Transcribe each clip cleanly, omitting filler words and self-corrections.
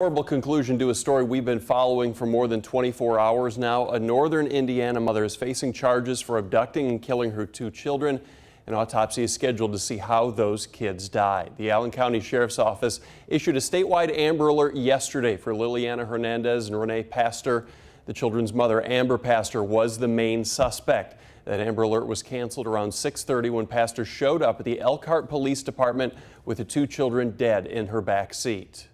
Horrible conclusion to a story we've been following for more than 24 hours now. A northern Indiana mother is facing charges for abducting and killing her two children. An autopsy is scheduled to see how those kids died. The Allen County Sheriff's Office issued a statewide Amber Alert yesterday for Liliana Hernandez and Renee Pastor. The children's mother, Amber Pastor, was the main suspect. That Amber Alert was canceled around 6:30 when Pastor showed up at the Elkhart Police Department with the two children dead in her back seat.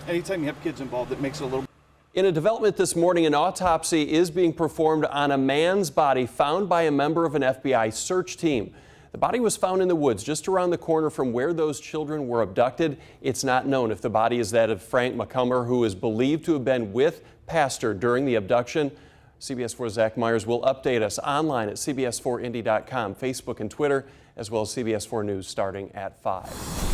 Anytime you have kids involved, it makes it a little. In a development this morning, an autopsy is being performed on a man's body found by a member of an FBI search team. The body was found in the woods just around the corner from where those children were abducted. It's not known if the body is that of Frank McCumber, who is believed to have been with Pastor during the abduction. CBS 4's Zach Myers will update us online at cbs4indy.com, Facebook and Twitter, as well as CBS 4 News starting at 5.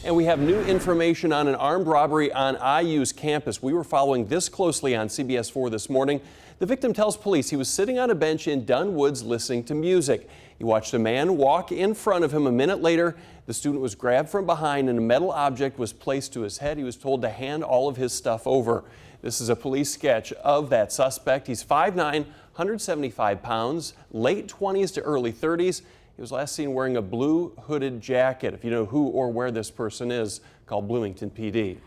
And we have new information on an armed robbery on IU's campus. We were following this closely on CBS 4 this morning. The victim tells police he was sitting on a bench in Dunn Woods listening to music. He watched a man walk in front of him. A minute later, the student was grabbed from behind and a metal object was placed to his head. He was told to hand all of his stuff over. This is a police sketch of that suspect. He's 5'9", 175 pounds, late 20s to early 30s. He was last seen wearing a blue hooded jacket. If you know who or where this person is, call Bloomington PD.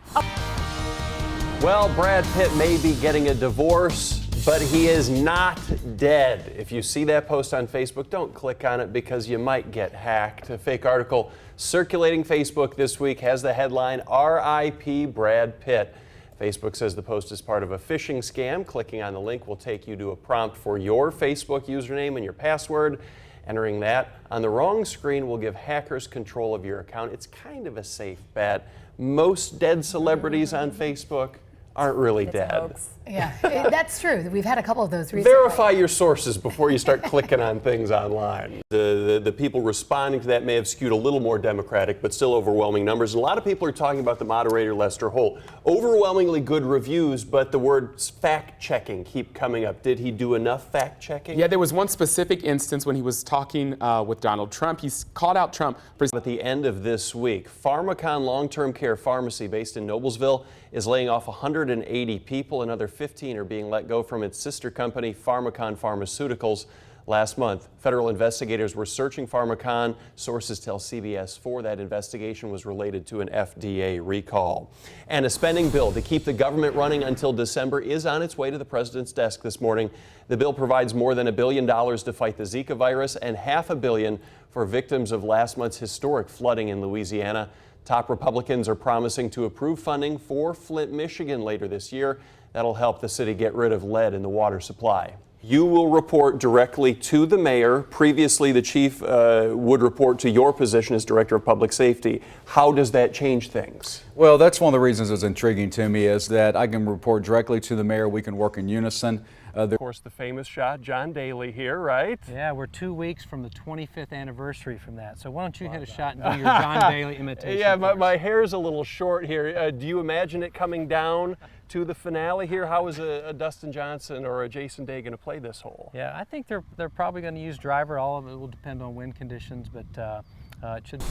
Well, Brad Pitt may be getting a divorce, but he is not dead. If you see that post on Facebook, don't click on it because you might get hacked. A fake article circulating Facebook this week has the headline, "R.I.P. Brad Pitt." Facebook says the post is part of a phishing scam. Clicking on the link will take you to a prompt for your Facebook username and your password. Entering that on the wrong screen will give hackers control of your account. It's kind of a safe bet. Most dead celebrities on Facebook aren't really dead. Yeah, that's true. We've had a couple of those recently. Verify your sources before you start clicking on things online. The people responding to that may have skewed a little more Democratic, but still overwhelming numbers. And a lot of people are talking about the moderator, Lester Holt. Overwhelmingly good reviews, but the words fact-checking keep coming up. Did he do enough fact-checking? Yeah, there was one specific instance when he was talking with Donald Trump. He's called out Trump. At the end of this week, Pharmacon Long-Term Care Pharmacy based in Noblesville is laying off 180 people. Another 15 are being let go from its sister company, Pharmacon Pharmaceuticals. Last month, federal investigators were searching Pharmacon. Sources tell CBS 4 that investigation was related to an FDA recall. And a spending bill to keep the government running until December is on its way to the president's desk this morning. The bill provides more than $1 billion to fight the Zika virus and $500 million for victims of last month's historic flooding in Louisiana. Top Republicans are promising to approve funding for Flint, Michigan later this year. That'll help the city get rid of lead in the water supply. You will report directly to the mayor. Previously, the chief would report to your position as director of public safety. How does that change things? Well, that's one of the reasons it's intriguing to me is that I can report directly to the mayor. We can work in unison. Of course, the famous shot, John Daly here, right? Yeah, we're 2 weeks from the 25th anniversary from that. So why don't you hit a shot and do your John Daly imitation? Yeah, my hair's a little short here. Do you imagine it coming down to the finale here? How is a Dustin Johnson or a Jason Day going to play this hole? Yeah, I think they're probably going to use driver. All of it will depend on wind conditions, but it should.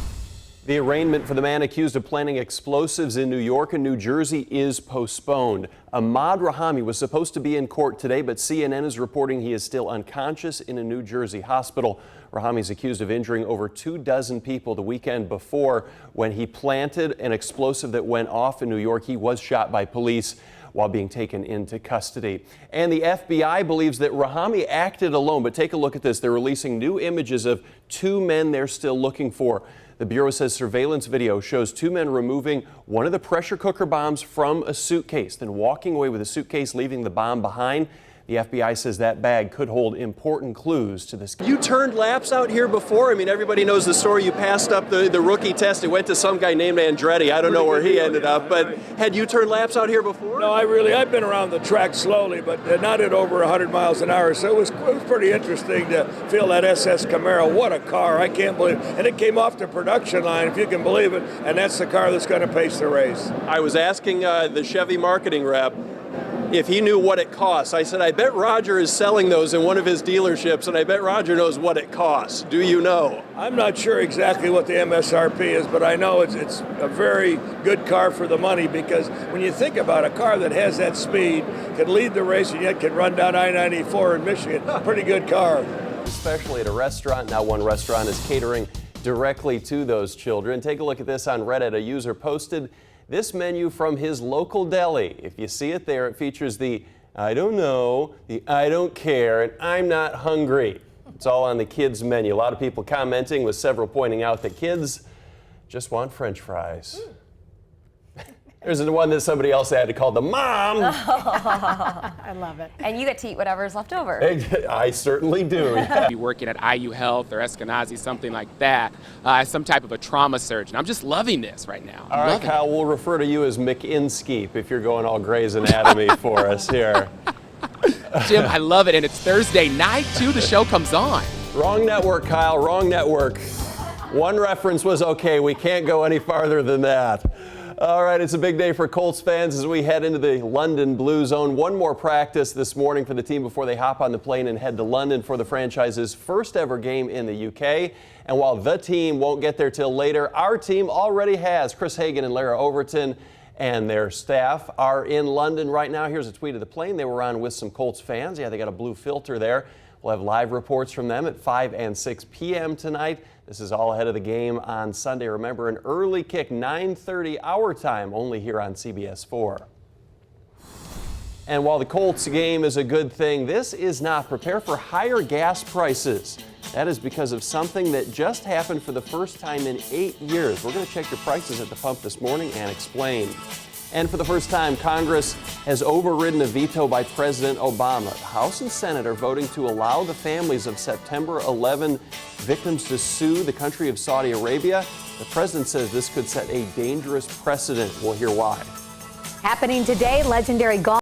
The arraignment for the man accused of planting explosives in New York and New Jersey is postponed. Ahmaud Rahami was supposed to be in court today, but CNN is reporting he is still unconscious in a New Jersey hospital. Rahami is accused of injuring over 24 people the weekend before when he planted an explosive that went off in New York. He was shot by police while being taken into custody. And the FBI believes that Rahami acted alone, but take a look at this. They're releasing new images of two men they're still looking for. The Bureau says surveillance video shows two men removing one of the pressure cooker bombs from a suitcase, then walking away with the suitcase, leaving the bomb behind. The FBI says that bag could hold important clues to this. You turned laps out here before? I mean, everybody knows the story. You passed up the rookie test. It went to some guy named Andretti. I don't know where he ended up, but had you turned laps out here before? No, I've been around the track slowly, but not at over 100 miles an hour. So it was pretty interesting to feel that SS Camaro. What a car. I can't believe it. And it came off the production line, if you can believe it, and that's the car that's going to pace the race. I was asking the Chevy marketing rep, if he knew what it costs. I said, I bet Roger is selling those in one of his dealerships, and I bet Roger knows what it costs. Do you know? I'm not sure exactly what the MSRP is, but I know it's a very good car for the money, because when you think about a car that has that speed, can lead the race, and yet can run down I-94 in Michigan, pretty good car. Especially at a restaurant. Now one restaurant is catering directly to those children. Take a look at this on Reddit. A user posted this menu from his local deli. If you see it there, it features the I don't know, the I don't care, and I'm not hungry. It's all on the kids menu. A lot of people commenting, with several pointing out that kids just want French fries. There's the one that somebody else had to call the mom. I love it. And you get to eat whatever's left over. I certainly do. Yeah. Be working at IU Health or Eskenazi, something like that, as some type of a trauma surgeon. I'm just loving this right now. All right, Loving it. Kyle, we'll refer to you as McInskeep if you're going all Grey's Anatomy for us here. Jim, I love it, and it's Thursday night, too. The show comes on. Wrong network, Kyle, wrong network. One reference was okay. We can't go any farther than that. All right, it's a big day for Colts fans as we head into the London Blue Zone. One more practice this morning for the team before they hop on the plane and head to London for the franchise's first ever game in the UK. And while the team won't get there till later, our team already has. Chris Hagan and Lara Overton and their staff are in London right now. Here's a tweet of the plane they were on with some Colts fans. Yeah, they got a blue filter there. We'll have live reports from them at 5 and 6 p.m. tonight. This is all ahead of the game on Sunday. Remember, an early kick, 9:30 our time, only here on CBS 4. And while the Colts game is a good thing, this is not. Prepare for higher gas prices. That is because of something that just happened for the first time in 8 years. We're going to check your prices at the pump this morning and explain. And for the first time, Congress has overridden a veto by President Obama. The House and Senate are voting to allow the families of September 11 victims to sue the country of Saudi Arabia. The president says this could set a dangerous precedent. We'll hear why. Happening today, legendary golf